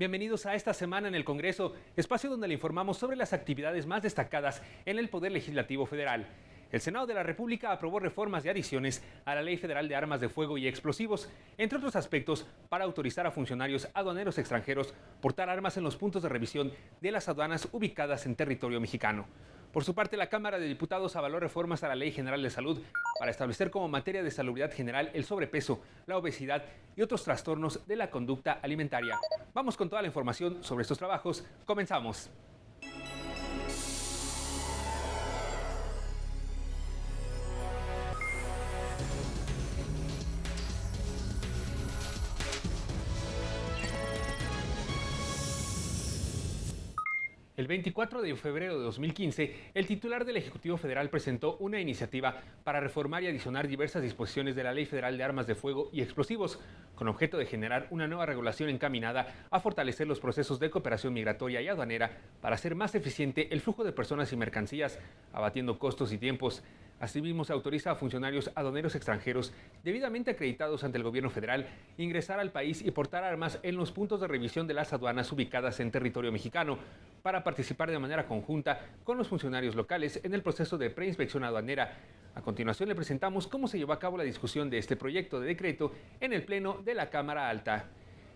Bienvenidos a esta semana en el Congreso, espacio donde le informamos sobre las actividades más destacadas en el Poder Legislativo Federal. El Senado de la República aprobó reformas y adiciones a la Ley Federal de Armas de Fuego y Explosivos, entre otros aspectos, para autorizar a funcionarios aduaneros extranjeros portar armas en los puntos de revisión de las aduanas ubicadas en territorio mexicano. Por su parte, la Cámara de Diputados avaló reformas a la Ley General de Salud para establecer como materia de salubridad general el sobrepeso, la obesidad y otros trastornos de la conducta alimentaria. Vamos con toda la información sobre estos trabajos. Comenzamos. El 24 de febrero de 2015, el titular del Ejecutivo Federal presentó una iniciativa para reformar y adicionar diversas disposiciones de la Ley Federal de Armas de Fuego y Explosivos, con objeto de generar una nueva regulación encaminada a fortalecer los procesos de cooperación migratoria y aduanera para hacer más eficiente el flujo de personas y mercancías, abatiendo costos y tiempos. Asimismo, se autoriza a funcionarios aduaneros extranjeros debidamente acreditados ante el gobierno federal ingresar al país y portar armas en los puntos de revisión de las aduanas ubicadas en territorio mexicano para participar de manera conjunta con los funcionarios locales en el proceso de preinspección aduanera. A continuación le presentamos cómo se llevó a cabo la discusión de este proyecto de decreto en el Pleno de la Cámara Alta.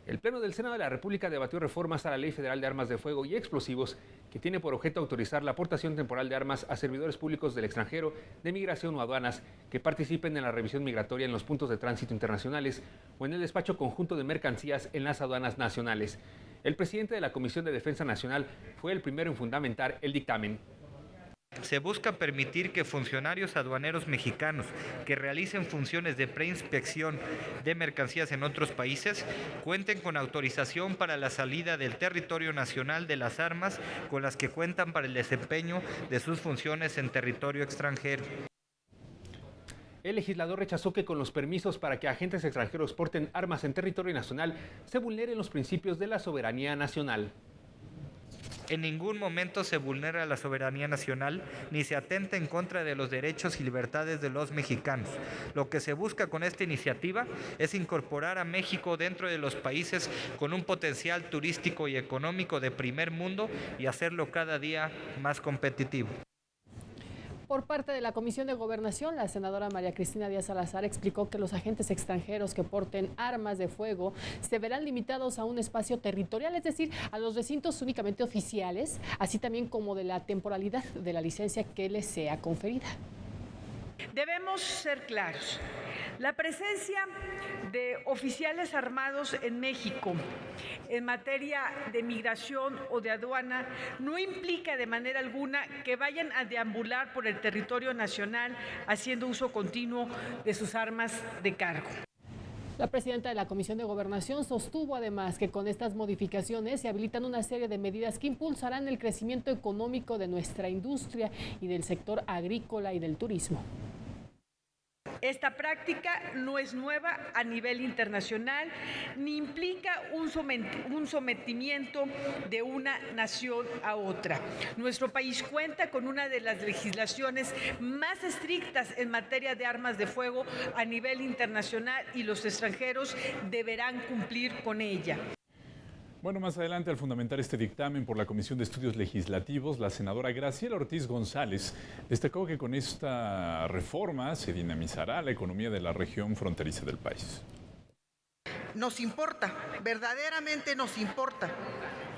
El Pleno del Senado de la República debatió reformas a la Ley Federal de Armas de Fuego y Explosivos, que tiene por objeto autorizar la aportación temporal de armas a servidores públicos del extranjero, de migración o aduanas, que participen en la revisión migratoria en los puntos de tránsito internacionales o en el despacho conjunto de mercancías en las aduanas nacionales. El presidente de la Comisión de Defensa Nacional fue el primero en fundamentar el dictamen. Se busca permitir que funcionarios aduaneros mexicanos que realicen funciones de preinspección de mercancías en otros países cuenten con autorización para la salida del territorio nacional de las armas con las que cuentan para el desempeño de sus funciones en territorio extranjero. El legislador rechazó que con los permisos para que agentes extranjeros porten armas en territorio nacional se vulneren los principios de la soberanía nacional. En ningún momento se vulnera la soberanía nacional ni se atenta en contra de los derechos y libertades de los mexicanos. Lo que se busca con esta iniciativa es incorporar a México dentro de los países con un potencial turístico y económico de primer mundo y hacerlo cada día más competitivo. Por parte de la Comisión de Gobernación, la senadora María Cristina Díaz Salazar explicó que los agentes extranjeros que porten armas de fuego se verán limitados a un espacio territorial, es decir, a los recintos únicamente oficiales, así también como de la temporalidad de la licencia que les sea conferida. Debemos ser claros. La presencia de oficiales armados en México en materia de migración o de aduana no implica de manera alguna que vayan a deambular por el territorio nacional haciendo uso continuo de sus armas de cargo. La presidenta de la Comisión de Gobernación sostuvo además que con estas modificaciones se habilitan una serie de medidas que impulsarán el crecimiento económico de nuestra industria y del sector agrícola y del turismo. Esta práctica no es nueva a nivel internacional ni implica un sometimiento de una nación a otra. Nuestro país cuenta con una de las legislaciones más estrictas en materia de armas de fuego a nivel internacional y los extranjeros deberán cumplir con ella. Bueno, más adelante, al fundamentar este dictamen por la Comisión de Estudios Legislativos, la senadora Graciela Ortiz González destacó que con esta reforma se dinamizará la economía de la región fronteriza del país. Nos importa, verdaderamente nos importa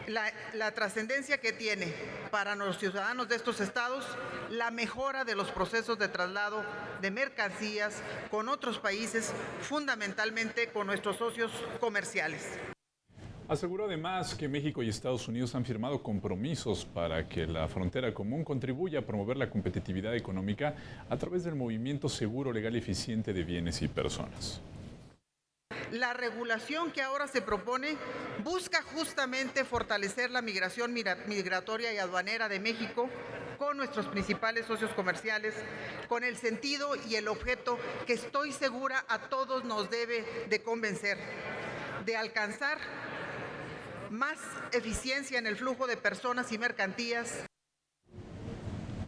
la trascendencia que tiene para los ciudadanos de estos estados la mejora de los procesos de traslado de mercancías con otros países, fundamentalmente con nuestros socios comerciales. Aseguró además que México y Estados Unidos han firmado compromisos para que la frontera común contribuya a promover la competitividad económica a través del movimiento seguro, legal y eficiente de bienes y personas. La regulación que ahora se propone busca justamente fortalecer la migración migratoria y aduanera de México con nuestros principales socios comerciales, con el sentido y el objeto que estoy segura a todos nos debe de convencer, de alcanzar más eficiencia en el flujo de personas y mercancías.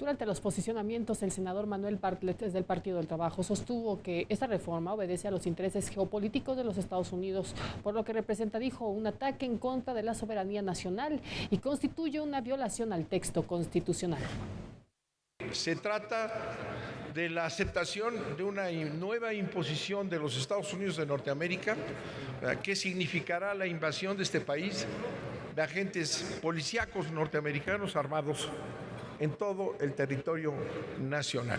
Durante los posicionamientos, el senador Manuel Bartlett, del Partido del Trabajo, sostuvo que esta reforma obedece a los intereses geopolíticos de los Estados Unidos, por lo que representa, dijo, un ataque en contra de la soberanía nacional y constituye una violación al texto constitucional. Se trata de la aceptación de una nueva imposición de los Estados Unidos de Norteamérica, que significará la invasión de este país de agentes policíacos norteamericanos armados en todo el territorio nacional,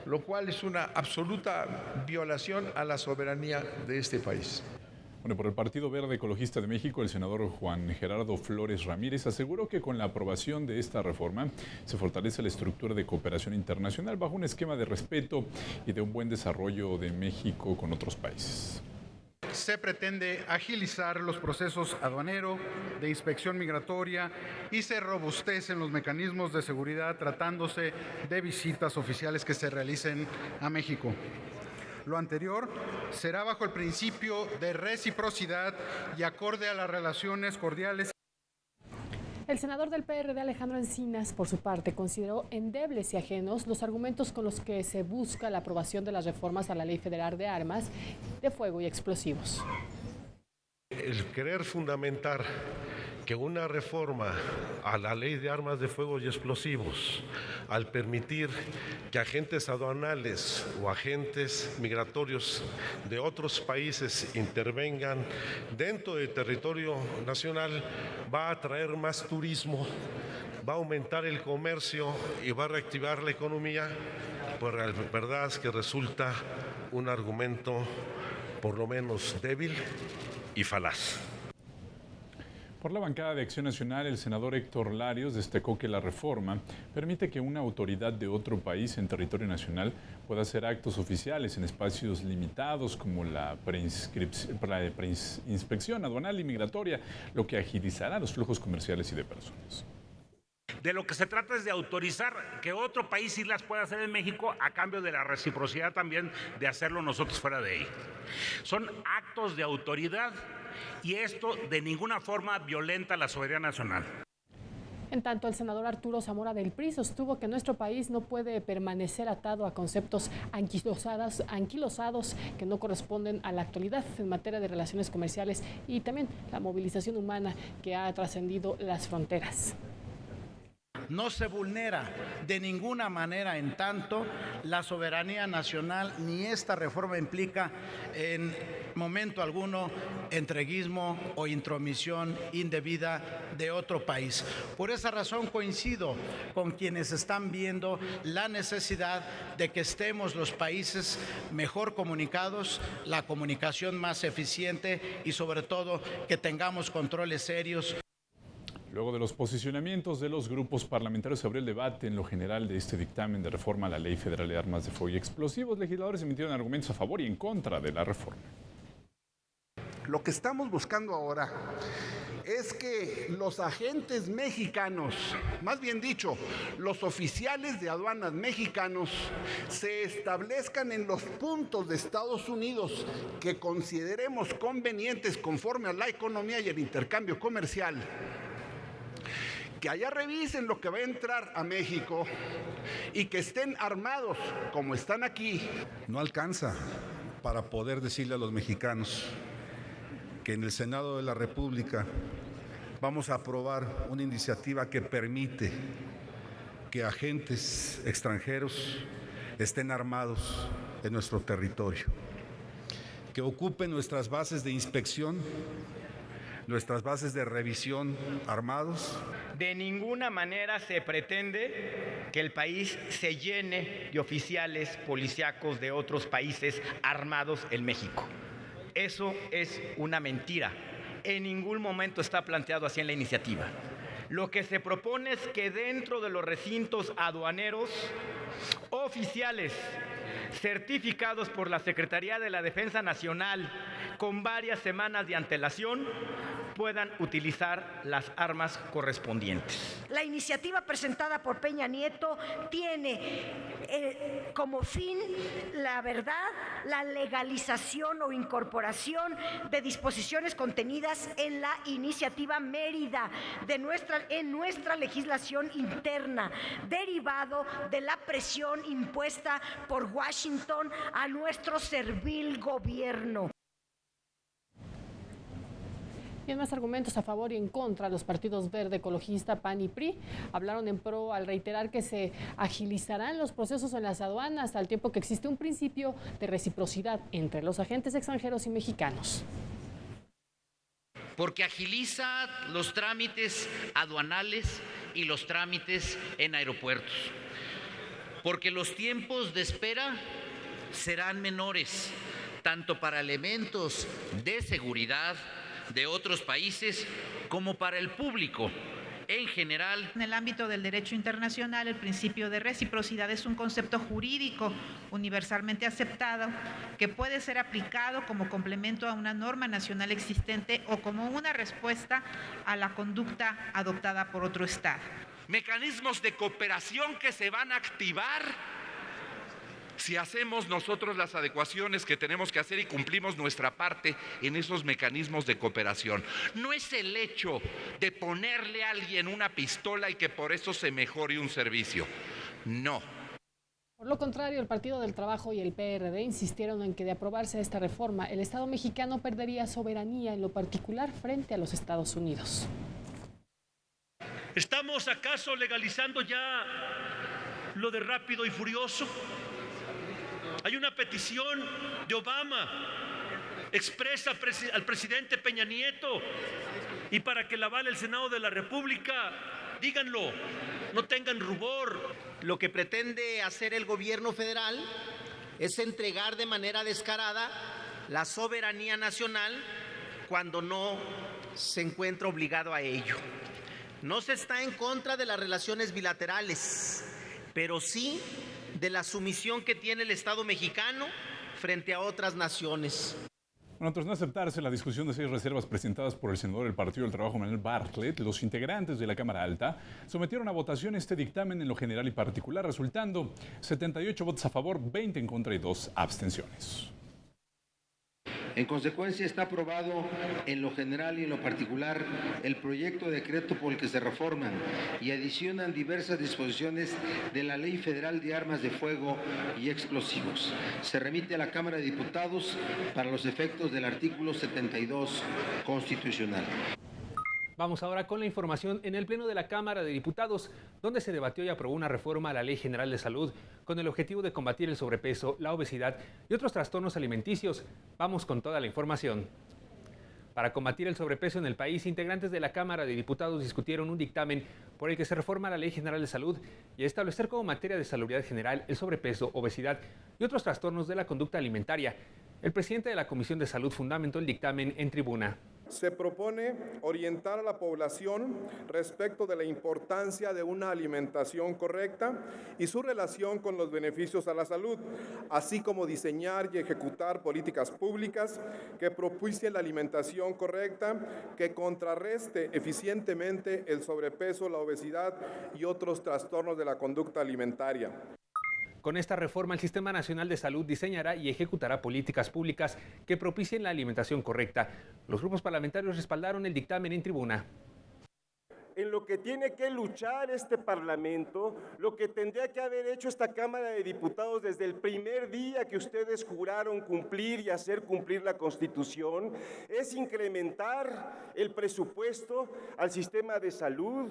lo cual es una absoluta violación a la soberanía de este país. Bueno, por el Partido Verde Ecologista de México, el senador Juan Gerardo Flores Ramírez aseguró que con la aprobación de esta reforma se fortalece la estructura de cooperación internacional bajo un esquema de respeto y de un buen desarrollo de México con otros países. Se pretende agilizar los procesos aduanero, de inspección migratoria y se robustecen los mecanismos de seguridad tratándose de visitas oficiales que se realicen a México. Lo anterior será bajo el principio de reciprocidad y acorde a las relaciones cordiales. El senador del PRD, Alejandro Encinas, por su parte, consideró endebles y ajenos los argumentos con los que se busca la aprobación de las reformas a la Ley Federal de Armas de Fuego y Explosivos. El querer fundamentar que una reforma a la Ley de Armas de Fuego y Explosivos, al permitir que agentes aduanales o agentes migratorios de otros países intervengan dentro del territorio nacional, va a atraer más turismo, va a aumentar el comercio y va a reactivar la economía, pues la verdad es que resulta un argumento por lo menos débil y falaz. Por la bancada de Acción Nacional, el senador Héctor Larios destacó que la reforma permite que una autoridad de otro país en territorio nacional pueda hacer actos oficiales en espacios limitados como la preinspección aduanal y migratoria, lo que agilizará los flujos comerciales y de personas. De lo que se trata es de autorizar que otro país sí las pueda hacer en México a cambio de la reciprocidad también de hacerlo nosotros fuera de ahí. Son actos de autoridad y esto de ninguna forma violenta la soberanía nacional. En tanto, el senador Arturo Zamora del PRI sostuvo que nuestro país no puede permanecer atado a conceptos anquilosados que no corresponden a la actualidad en materia de relaciones comerciales y también la movilización humana que ha trascendido las fronteras. No se vulnera de ninguna manera en tanto la soberanía nacional, ni esta reforma implica en momento alguno entreguismo o intromisión indebida de otro país. Por esa razón coincido con quienes están viendo la necesidad de que estemos los países mejor comunicados, la comunicación más eficiente y sobre todo que tengamos controles serios. Luego de los posicionamientos de los grupos parlamentarios sobre el debate en lo general de este dictamen de reforma a la Ley Federal de Armas de Fuego y Explosivos, legisladores emitieron argumentos a favor y en contra de la reforma. Lo que estamos buscando ahora es que los agentes mexicanos, más bien dicho, los oficiales de aduanas mexicanos, se establezcan en los puntos de Estados Unidos que consideremos convenientes conforme a la economía y el intercambio comercial, que allá revisen lo que va a entrar a México y que estén armados como están aquí. No alcanza para poder decirle a los mexicanos que en el Senado de la República vamos a aprobar una iniciativa que permite que agentes extranjeros estén armados en nuestro territorio, que ocupen nuestras bases de inspección, nuestras bases de revisión armados. De ninguna manera se pretende que el país se llene de oficiales policíacos de otros países armados en México. Eso es una mentira. En ningún momento está planteado así en la iniciativa. Lo que se propone es que dentro de los recintos aduaneros, oficiales certificados por la Secretaría de la Defensa Nacional, con varias semanas de antelación, puedan utilizar las armas correspondientes. La iniciativa presentada por Peña Nieto tiene como fin, la verdad, la legalización o incorporación de disposiciones contenidas en la iniciativa Mérida en nuestra legislación interna, derivado de la presión impuesta por Washington a nuestro servil gobierno. Y en más argumentos a favor y en contra, los partidos Verde, Ecologista, PAN y PRI hablaron en pro al reiterar que se agilizarán los procesos en las aduanas al tiempo que existe un principio de reciprocidad entre los agentes extranjeros y mexicanos. Porque agiliza los trámites aduanales y los trámites en aeropuertos. Porque los tiempos de espera serán menores, tanto para elementos de seguridad de otros países como para el público en general. En el ámbito del derecho internacional, el principio de reciprocidad es un concepto jurídico universalmente aceptado que puede ser aplicado como complemento a una norma nacional existente o como una respuesta a la conducta adoptada por otro Estado. Mecanismos de cooperación que se van a activar si hacemos nosotros las adecuaciones que tenemos que hacer y cumplimos nuestra parte en esos mecanismos de cooperación. No es el hecho de ponerle a alguien una pistola y que por eso se mejore un servicio. No. Por lo contrario, el Partido del Trabajo y el PRD insistieron en que de aprobarse esta reforma, el Estado mexicano perdería soberanía en lo particular frente a los Estados Unidos. ¿Estamos acaso legalizando ya lo de Rápido y Furioso? Hay una petición de Obama expresa al presidente Peña Nieto y para que la avale el Senado de la República, díganlo, no tengan rubor. Lo que pretende hacer el gobierno federal es entregar de manera descarada la soberanía nacional cuando no se encuentra obligado a ello. No se está en contra de las relaciones bilaterales, pero sí de la sumisión que tiene el Estado mexicano frente a otras naciones. Bueno, tras no aceptarse la discusión de 6 reservas presentadas por el senador del Partido del Trabajo, Manuel Bartlett, los integrantes de la Cámara Alta sometieron a votación este dictamen en lo general y particular, resultando 78 votos a favor, 20 en contra y 2 abstenciones. En consecuencia, está aprobado en lo general y en lo particular el proyecto de decreto por el que se reforman y adicionan diversas disposiciones de la Ley Federal de Armas de Fuego y Explosivos. Se remite a la Cámara de Diputados para los efectos del artículo 72 constitucional. Vamos ahora con la información en el Pleno de la Cámara de Diputados, donde se debatió y aprobó una reforma a la Ley General de Salud con el objetivo de combatir el sobrepeso, la obesidad y otros trastornos alimenticios. Vamos con toda la información. Para combatir el sobrepeso en el país, integrantes de la Cámara de Diputados discutieron un dictamen por el que se reforma la Ley General de Salud y establecer como materia de salubridad general el sobrepeso, obesidad y otros trastornos de la conducta alimentaria. El presidente de la Comisión de Salud fundamentó el dictamen en tribuna. Se propone orientar a la población respecto de la importancia de una alimentación correcta y su relación con los beneficios a la salud, así como diseñar y ejecutar políticas públicas que propicien la alimentación correcta, que contrarreste eficientemente el sobrepeso, la obesidad y otros trastornos de la conducta alimentaria. Con esta reforma, el Sistema Nacional de Salud diseñará y ejecutará políticas públicas que propicien la alimentación correcta. Los grupos parlamentarios respaldaron el dictamen en tribuna. En lo que tiene que luchar este Parlamento, lo que tendría que haber hecho esta Cámara de Diputados desde el primer día que ustedes juraron cumplir y hacer cumplir la Constitución, es incrementar el presupuesto al sistema de salud.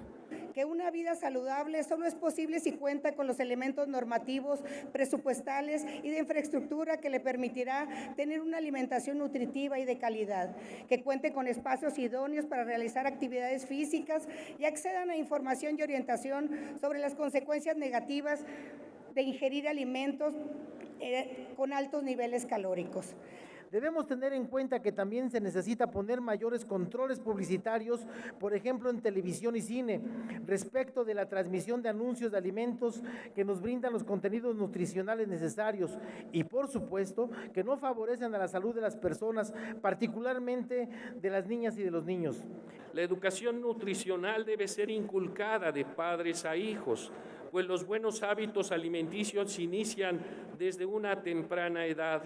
Que una vida saludable solo es posible si cuenta con los elementos normativos, presupuestales y de infraestructura que le permitirá tener una alimentación nutritiva y de calidad, que cuente con espacios idóneos para realizar actividades físicas y accedan a información y orientación sobre las consecuencias negativas de ingerir alimentos con altos niveles calóricos. Debemos tener en cuenta que también se necesita poner mayores controles publicitarios, por ejemplo en televisión y cine, respecto de la transmisión de anuncios de alimentos que nos brindan los contenidos nutricionales necesarios y, por supuesto, que no favorecen a la salud de las personas, particularmente de las niñas y de los niños. La educación nutricional debe ser inculcada de padres a hijos, pues los buenos hábitos alimenticios se inician desde una temprana edad,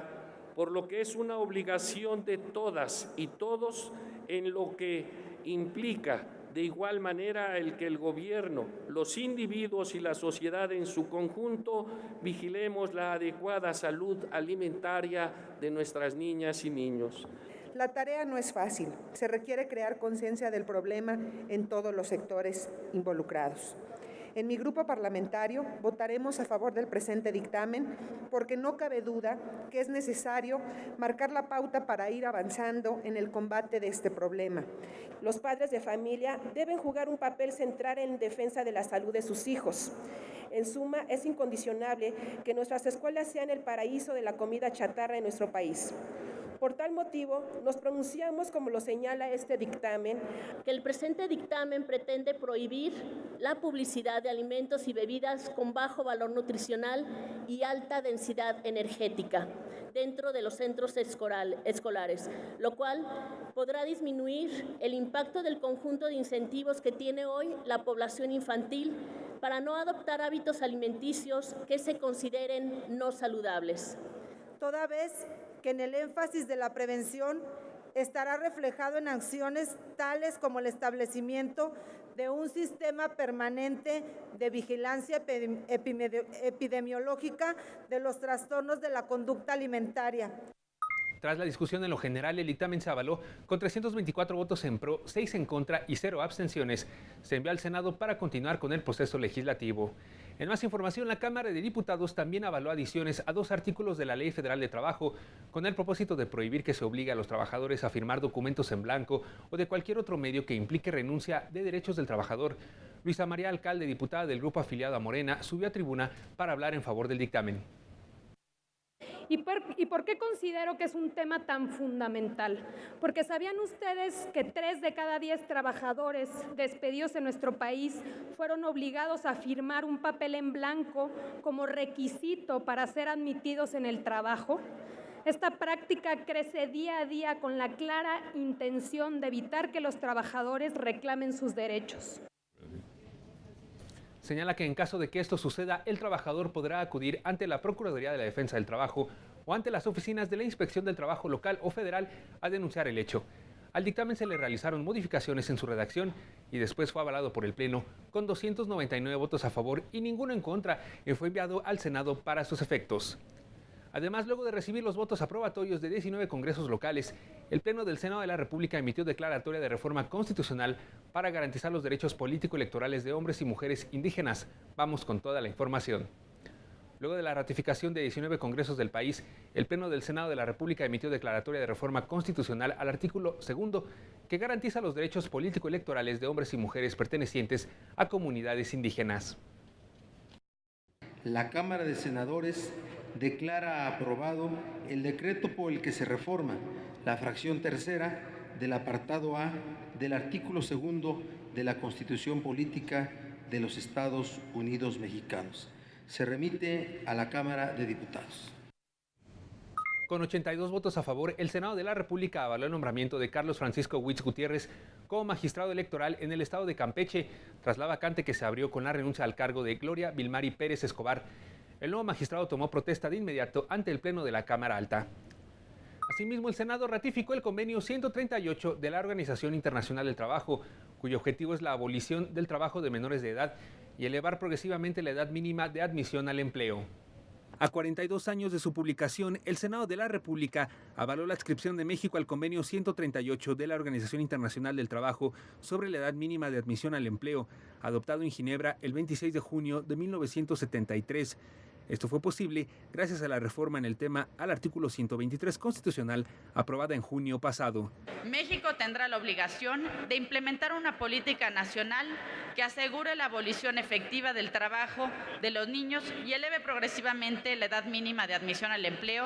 por lo que es una obligación de todas y todos en lo que implica de igual manera el que el gobierno, los individuos y la sociedad en su conjunto vigilemos la adecuada salud alimentaria de nuestras niñas y niños. La tarea no es fácil, se requiere crear conciencia del problema en todos los sectores involucrados. En mi grupo parlamentario votaremos a favor del presente dictamen porque no cabe duda que es necesario marcar la pauta para ir avanzando en el combate de este problema. Los padres de familia deben jugar un papel central en defensa de la salud de sus hijos. En suma, es incondicionable que nuestras escuelas sean el paraíso de la comida chatarra en nuestro país. Por tal motivo, nos pronunciamos, como lo señala este dictamen, que el presente dictamen pretende prohibir la publicidad de alimentos y bebidas con bajo valor nutricional y alta densidad energética dentro de los centros escolares, lo cual podrá disminuir el impacto del conjunto de incentivos que tiene hoy la población infantil para no adoptar hábitos alimenticios que se consideren no saludables. Toda vez que en el énfasis de la prevención estará reflejado en acciones tales como el establecimiento de un sistema permanente de vigilancia epidemiológica de los trastornos de la conducta alimentaria. Tras la discusión en lo general, el dictamen se avaló con 324 votos en pro, 6 en contra y 0 abstenciones. Se envió al Senado para continuar con el proceso legislativo. En más información, la Cámara de Diputados también avaló adiciones a 2 artículos de la Ley Federal de Trabajo con el propósito de prohibir que se obligue a los trabajadores a firmar documentos en blanco o de cualquier otro medio que implique renuncia de derechos del trabajador. Luisa María Alcalde, diputada del grupo afiliado a Morena, subió a tribuna para hablar en favor del dictamen. ¿Y por qué considero que es un tema tan fundamental? Porque ¿sabían ustedes que 3 de cada 10 trabajadores despedidos en nuestro país fueron obligados a firmar un papel en blanco como requisito para ser admitidos en el trabajo? Esta práctica crece día a día con la clara intención de evitar que los trabajadores reclamen sus derechos. Señala que en caso de que esto suceda, el trabajador podrá acudir ante la Procuraduría de la Defensa del Trabajo o ante las oficinas de la Inspección del Trabajo local o federal a denunciar el hecho. Al dictamen se le realizaron modificaciones en su redacción y después fue avalado por el Pleno con 299 votos a favor y ninguno en contra y fue enviado al Senado para sus efectos. Además, luego de recibir los votos aprobatorios de 19 congresos locales, el Pleno del Senado de la República emitió declaratoria de reforma constitucional para garantizar los derechos político-electorales de hombres y mujeres indígenas. Vamos con toda la información. Luego de la ratificación de 19 congresos del país, el Pleno del Senado de la República emitió declaratoria de reforma constitucional al artículo 2 que garantiza los derechos político-electorales de hombres y mujeres pertenecientes a comunidades indígenas. La Cámara de Senadores declara aprobado el decreto por el que se reforma la fracción tercera del apartado A del artículo 2 de la Constitución Política de los Estados Unidos Mexicanos. Se remite a la Cámara de Diputados. Con 82 votos a favor, el Senado de la República avaló el nombramiento de Carlos Francisco Huitz Gutiérrez como magistrado electoral en el estado de Campeche, tras la vacante que se abrió con la renuncia al cargo de Gloria Vilmari Pérez Escobar. El nuevo magistrado tomó protesta de inmediato ante el Pleno de la Cámara Alta. Asimismo, el Senado ratificó el convenio 138 de la Organización Internacional del Trabajo, cuyo objetivo es la abolición del trabajo de menores de edad y elevar progresivamente la edad mínima de admisión al empleo. A 42 años de su publicación, el Senado de la República avaló la adscripción de México al convenio 138 de la Organización Internacional del Trabajo sobre la edad mínima de admisión al empleo, adoptado en Ginebra el 26 de junio de 1973. Esto fue posible gracias a la reforma en el tema al artículo 123 constitucional aprobada en junio pasado. México tendrá la obligación de implementar una política nacional que asegure la abolición efectiva del trabajo de los niños y eleve progresivamente la edad mínima de admisión al empleo,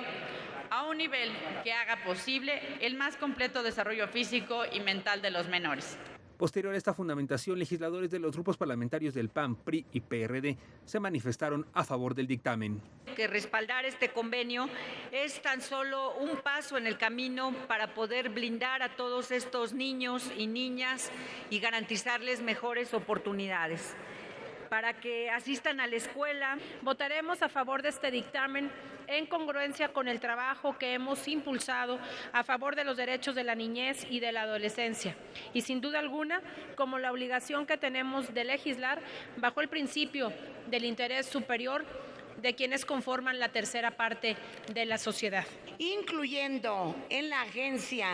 a un nivel que haga posible el más completo desarrollo físico y mental de los menores. Posterior a esta fundamentación, legisladores de los grupos parlamentarios del PAN, PRI y PRD se manifestaron a favor del dictamen. Que respaldar este convenio es tan solo un paso en el camino para poder blindar a todos estos niños y niñas y garantizarles mejores oportunidades para que asistan a la escuela. Votaremos a favor de este dictamen en congruencia con el trabajo que hemos impulsado a favor de los derechos de la niñez y de la adolescencia. Y sin duda alguna, como la obligación que tenemos de legislar bajo el principio del interés superior de quienes conforman la tercera parte de la sociedad. Incluyendo en la agencia,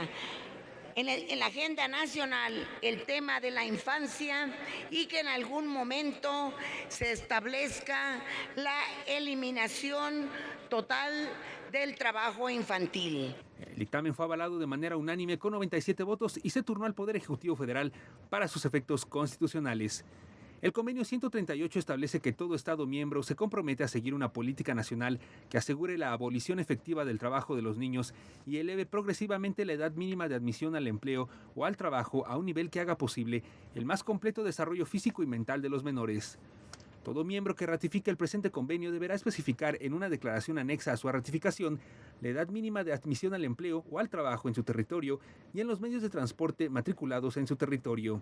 en la agenda nacional, el tema de la infancia y que en algún momento se establezca la eliminación total del trabajo infantil. El dictamen fue avalado de manera unánime con 97 votos y se turnó al Poder Ejecutivo Federal para sus efectos constitucionales. El convenio 138 establece que todo Estado miembro se compromete a seguir una política nacional que asegure la abolición efectiva del trabajo de los niños y eleve progresivamente la edad mínima de admisión al empleo o al trabajo a un nivel que haga posible el más completo desarrollo físico y mental de los menores. Todo miembro que ratifique el presente convenio deberá especificar en una declaración anexa a su ratificación la edad mínima de admisión al empleo o al trabajo en su territorio y en los medios de transporte matriculados en su territorio.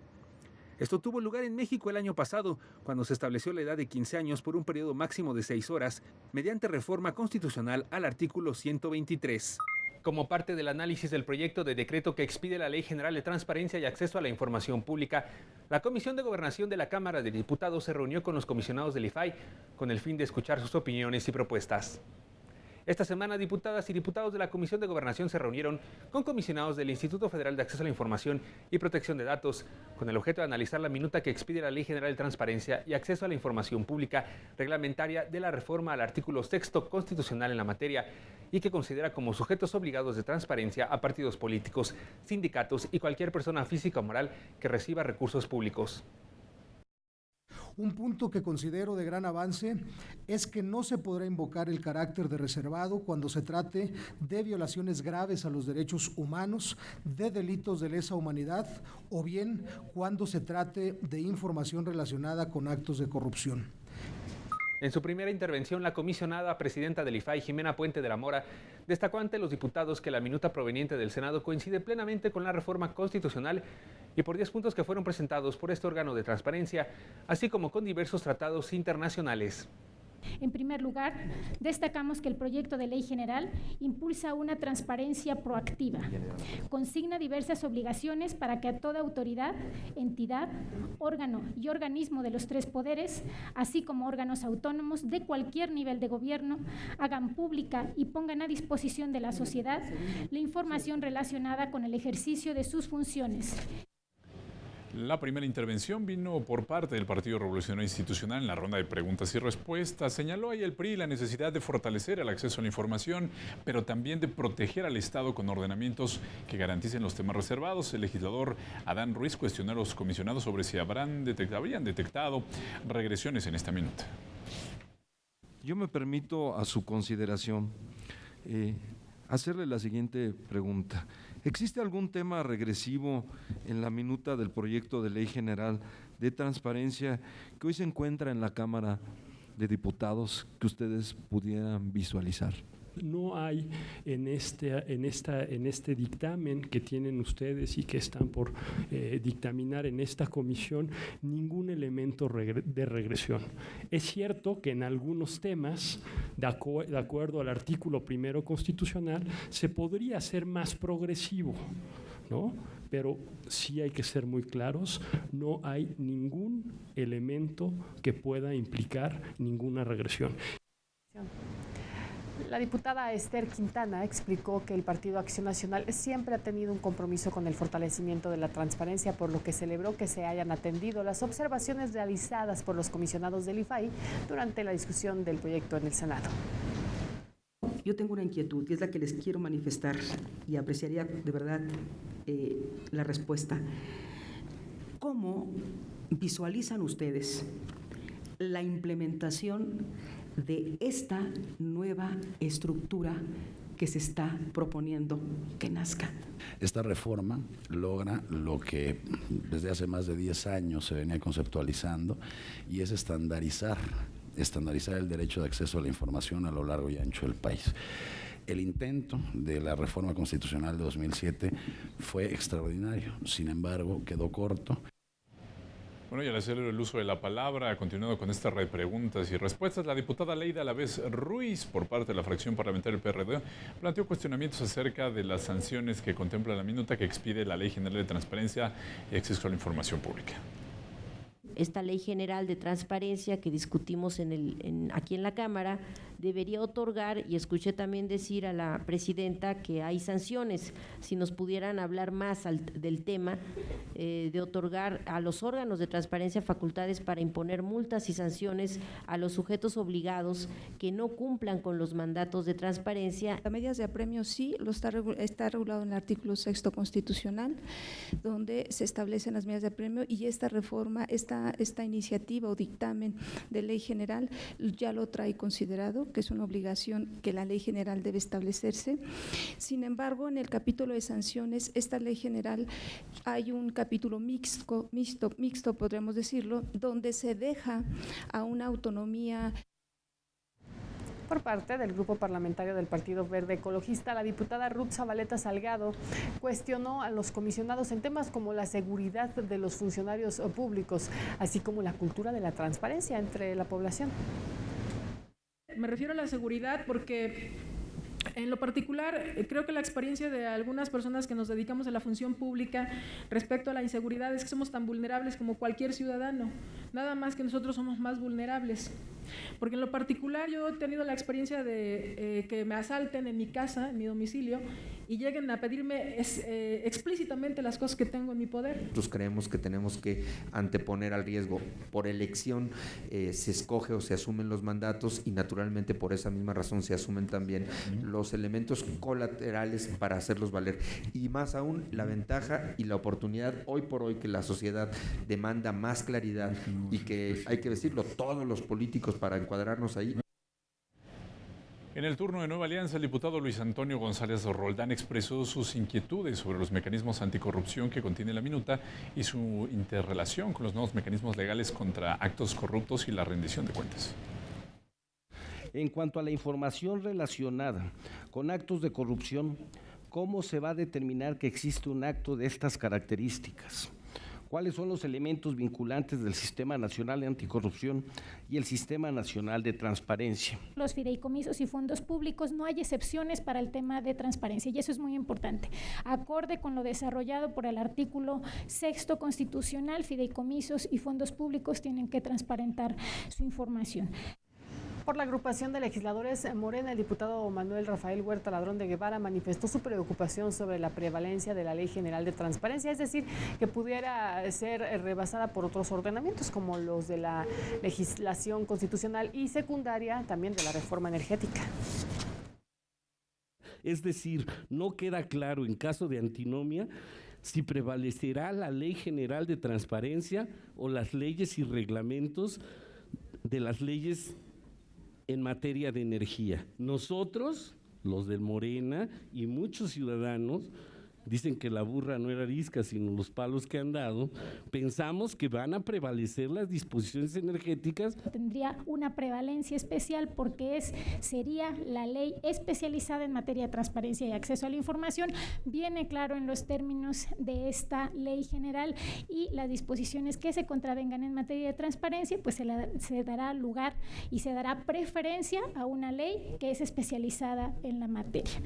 Esto tuvo lugar en México el año pasado, cuando se estableció la edad de 15 años por un periodo máximo de 6 horas, mediante reforma constitucional al artículo 123. Como parte del análisis del proyecto de decreto que expide la Ley General de Transparencia y Acceso a la Información Pública, la Comisión de Gobernación de la Cámara de Diputados se reunió con los comisionados del IFAI con el fin de escuchar sus opiniones y propuestas. Esta semana, diputadas y diputados de la Comisión de Gobernación se reunieron con comisionados del Instituto Federal de Acceso a la Información y Protección de Datos, con el objeto de analizar la minuta que expide la Ley General de Transparencia y Acceso a la Información Pública reglamentaria de la reforma al artículo 6º constitucional en la materia y que considera como sujetos obligados de transparencia a partidos políticos, sindicatos y cualquier persona física o moral que reciba recursos públicos. Un punto que considero de gran avance es que no se podrá invocar el carácter de reservado cuando se trate de violaciones graves a los derechos humanos, de delitos de lesa humanidad o bien cuando se trate de información relacionada con actos de corrupción. En su primera intervención, la comisionada presidenta del IFAI, Jimena Puente de la Mora, destacó ante los diputados que la minuta proveniente del Senado coincide plenamente con la reforma constitucional y por 10 puntos que fueron presentados por este órgano de transparencia, así como con diversos tratados internacionales. En primer lugar, destacamos que el proyecto de ley general impulsa una transparencia proactiva, consigna diversas obligaciones para que a toda autoridad, entidad, órgano y organismo de los tres poderes, así como órganos autónomos de cualquier nivel de gobierno, hagan pública y pongan a disposición de la sociedad la información relacionada con el ejercicio de sus funciones. La primera intervención vino por parte del Partido Revolucionario Institucional en la ronda de preguntas y respuestas. Señaló ahí el PRI la necesidad de fortalecer el acceso a la información, pero también de proteger al Estado con ordenamientos que garanticen los temas reservados. El legislador Adán Ruiz cuestionó a los comisionados sobre si habrían detectado regresiones en esta minuta. Yo me permito a su consideración hacerle la siguiente pregunta. ¿Existe algún tema regresivo en la minuta del proyecto de ley general de transparencia que hoy se encuentra en la Cámara de Diputados que ustedes pudieran visualizar? No hay en este dictamen que tienen ustedes y que están por dictaminar en esta comisión ningún elemento de regresión. Es cierto que en algunos temas, de acuerdo al artículo 1 constitucional, se podría ser más progresivo, ¿no? Pero sí hay que ser muy claros, no hay ningún elemento que pueda implicar ninguna regresión. La diputada Esther Quintana explicó que el Partido Acción Nacional siempre ha tenido un compromiso con el fortalecimiento de la transparencia, por lo que celebró que se hayan atendido las observaciones realizadas por los comisionados del IFAI durante la discusión del proyecto en el Senado. Yo tengo una inquietud y es la que les quiero manifestar y apreciaría de verdad la respuesta. ¿Cómo visualizan ustedes la implementación de esta nueva estructura que se está proponiendo que nazca. Esta reforma logra lo que desde hace más de 10 años se venía conceptualizando, y es estandarizar el derecho de acceso a la información a lo largo y ancho del país. El intento de la reforma constitucional de 2007 fue extraordinario, sin embargo quedó corto. Bueno, y al hacer el uso de la palabra, continuando con esta red de preguntas y respuestas, la diputada Leida Alavés Ruiz, por parte de la fracción parlamentaria del PRD, planteó cuestionamientos acerca de las sanciones que contempla la minuta que expide la Ley General de Transparencia y Acceso a la Información Pública. Esta Ley General de Transparencia que discutimos aquí en la Cámara debería otorgar, y escuché también decir a la presidenta que hay sanciones. Si nos pudieran hablar más del tema, de otorgar a los órganos de transparencia facultades para imponer multas y sanciones a los sujetos obligados que no cumplan con los mandatos de transparencia. Las medidas de apremio sí, está regulado en el artículo 6 constitucional, donde se establecen las medidas de apremio, y esta reforma, esta iniciativa o dictamen de ley general ya lo trae considerado, que es una obligación que la ley general debe establecerse. Sin embargo, en el capítulo de sanciones, esta ley general, hay un capítulo mixto, podríamos decirlo, donde se deja a una autonomía. Por parte del Grupo Parlamentario del Partido Verde Ecologista, la diputada Ruth Zabaleta Salgado cuestionó a los comisionados en temas como la seguridad de los funcionarios públicos, así como la cultura de la transparencia entre la población. Me refiero a la seguridad porque en lo particular creo que la experiencia de algunas personas que nos dedicamos a la función pública respecto a la inseguridad es que somos tan vulnerables como cualquier ciudadano, nada más que nosotros somos más vulnerables. Porque en lo particular yo he tenido la experiencia de que me asalten en mi casa, en mi domicilio, y lleguen a pedirme explícitamente las cosas que tengo en mi poder. Nosotros creemos que tenemos que anteponer al riesgo. Por elección se escoge o se asumen los mandatos, y naturalmente por esa misma razón se asumen también los elementos colaterales para hacerlos valer. Y más aún, la ventaja y la oportunidad hoy por hoy que la sociedad demanda más claridad, y que hay que decirlo, todos los políticos para encuadrarnos ahí. En el turno de Nueva Alianza, el diputado Luis Antonio González Roldán expresó sus inquietudes sobre los mecanismos anticorrupción que contiene la minuta y su interrelación con los nuevos mecanismos legales contra actos corruptos y la rendición de cuentas. En cuanto a la información relacionada con actos de corrupción, ¿cómo se va a determinar que existe un acto de estas características? ¿Cuáles son los elementos vinculantes del Sistema Nacional de Anticorrupción y el Sistema Nacional de Transparencia? Los fideicomisos y fondos públicos, no hay excepciones para el tema de transparencia, y eso es muy importante. Acorde con lo desarrollado por el artículo 6 constitucional, fideicomisos y fondos públicos tienen que transparentar su información. Por la agrupación de legisladores Morena, el diputado Manuel Rafael Huerta Ladrón de Guevara manifestó su preocupación sobre la prevalencia de la Ley General de Transparencia, es decir, que pudiera ser rebasada por otros ordenamientos como los de la legislación constitucional y secundaria, también de la reforma energética. Es decir, no queda claro en caso de antinomia si prevalecerá la Ley General de Transparencia o las leyes y reglamentos de las leyes en materia de energía. Nosotros, los del Morena y muchos ciudadanos, dicen que la burra no era arisca, sino los palos que han dado, pensamos que van a prevalecer las disposiciones energéticas. Tendría una prevalencia especial porque sería la ley especializada en materia de transparencia y acceso a la información. Viene claro en los términos de esta ley general, y las disposiciones que se contravengan en materia de transparencia, pues se dará lugar y se dará preferencia a una ley que es especializada en la materia.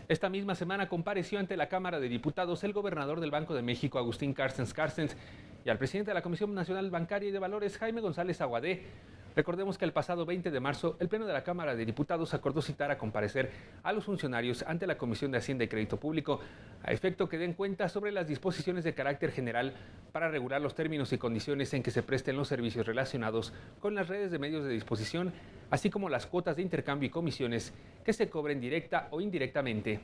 Esta misma semana compareció ante la Cámara de Diputados el gobernador del Banco de México, Agustín Carstens, y al presidente de la Comisión Nacional Bancaria y de Valores, Jaime González Aguadé. Recordemos que el pasado 20 de marzo, el Pleno de la Cámara de Diputados acordó citar a comparecer a los funcionarios ante la Comisión de Hacienda y Crédito Público, a efecto que den cuenta sobre las disposiciones de carácter general para regular los términos y condiciones en que se presten los servicios relacionados con las redes de medios de disposición, así como las cuotas de intercambio y comisiones que se cobren directa o indirectamente.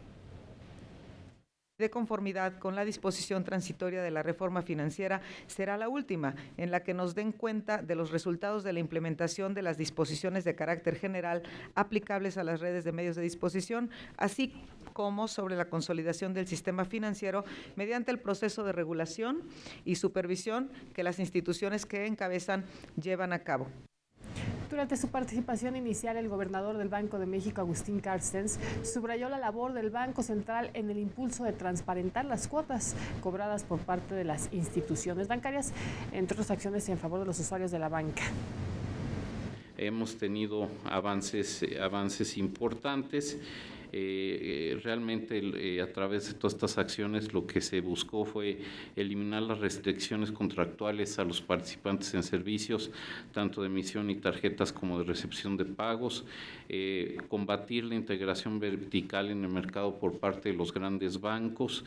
De conformidad con la disposición transitoria de la reforma financiera, será la última en la que nos den cuenta de los resultados de la implementación de las disposiciones de carácter general aplicables a las redes de medios de disposición, así como sobre la consolidación del sistema financiero mediante el proceso de regulación y supervisión que las instituciones que encabezan llevan a cabo. Durante su participación inicial, el gobernador del Banco de México, Agustín Carstens, subrayó la labor del Banco Central en el impulso de transparentar las cuotas cobradas por parte de las instituciones bancarias, entre otras acciones en favor de los usuarios de la banca. Hemos tenido avances importantes. Realmente a través de todas estas acciones lo que se buscó fue eliminar las restricciones contractuales a los participantes en servicios, tanto de emisión y tarjetas como de recepción de pagos, combatir la integración vertical en el mercado por parte de los grandes bancos.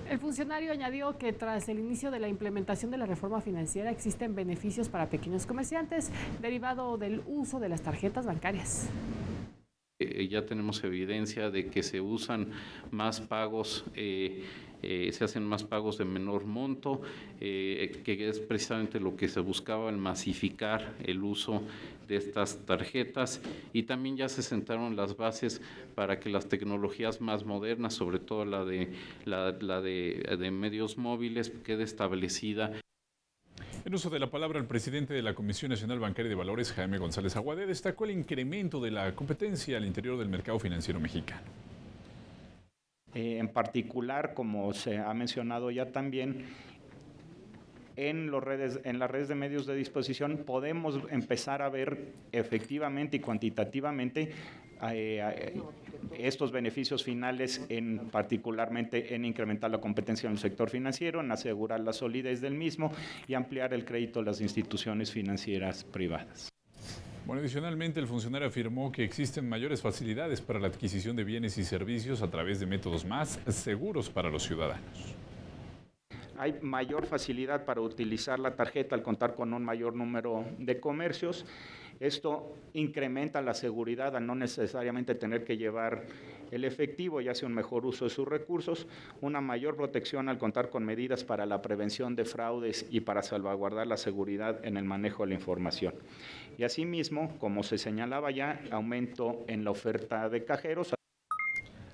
El funcionario añadió que tras el inicio de la implementación de la reforma financiera existen beneficios para pequeños comerciantes derivado del uso de las tarjetas bancarias. Ya tenemos evidencia de que se usan más pagos, se hacen más pagos de menor monto, que es precisamente lo que se buscaba, el masificar el uso de estas tarjetas, y también ya se sentaron las bases para que las tecnologías más modernas, sobre todo la de medios móviles, quede establecida. En uso de la palabra, el presidente de la Comisión Nacional Bancaria de Valores, Jaime González Aguade, destacó el incremento de la competencia al interior del mercado financiero mexicano. En particular, como se ha mencionado ya también, en las redes de medios de disposición podemos empezar a ver efectivamente y cuantitativamente estos beneficios finales, particularmente en incrementar la competencia en el sector financiero, en asegurar la solidez del mismo y ampliar el crédito a las instituciones financieras privadas. Bueno, adicionalmente, el funcionario afirmó que existen mayores facilidades para la adquisición de bienes y servicios a través de métodos más seguros para los ciudadanos. Hay mayor facilidad para utilizar la tarjeta al contar con un mayor número de comercios. Esto incrementa la seguridad al no necesariamente tener que llevar el efectivo y hace un mejor uso de sus recursos, una mayor protección al contar con medidas para la prevención de fraudes y para salvaguardar la seguridad en el manejo de la información. Y asimismo, como se señalaba ya, aumento en la oferta de cajeros.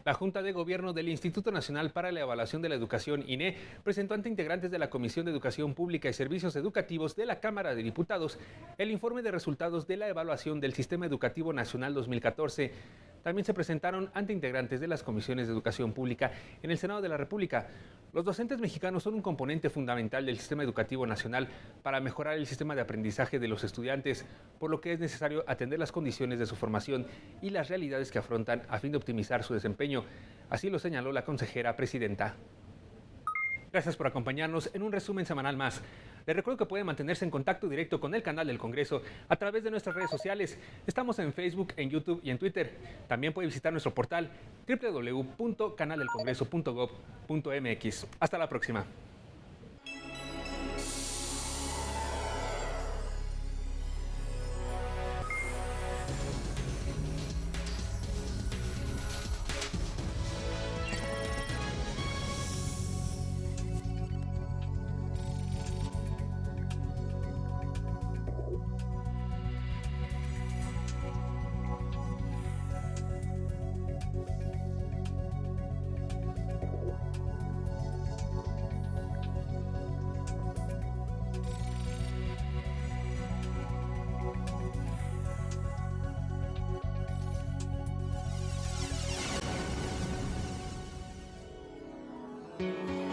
La Junta de Gobierno del Instituto Nacional para la Evaluación de la Educación, INE, presentó ante integrantes de la Comisión de Educación Pública y Servicios Educativos de la Cámara de Diputados el informe de resultados de la evaluación del Sistema Educativo Nacional 2014. También se presentaron ante integrantes de las comisiones de Educación Pública en el Senado de la República. Los docentes mexicanos son un componente fundamental del sistema educativo nacional para mejorar el sistema de aprendizaje de los estudiantes, por lo que es necesario atender las condiciones de su formación y las realidades que afrontan a fin de optimizar su desempeño. Así lo señaló la consejera presidenta. Gracias por acompañarnos en un resumen semanal más. Les recuerdo que pueden mantenerse en contacto directo con el canal del Congreso a través de nuestras redes sociales. Estamos en Facebook, en YouTube y en Twitter. También puede visitar nuestro portal www.canaldelcongreso.gov.mx. Hasta la próxima.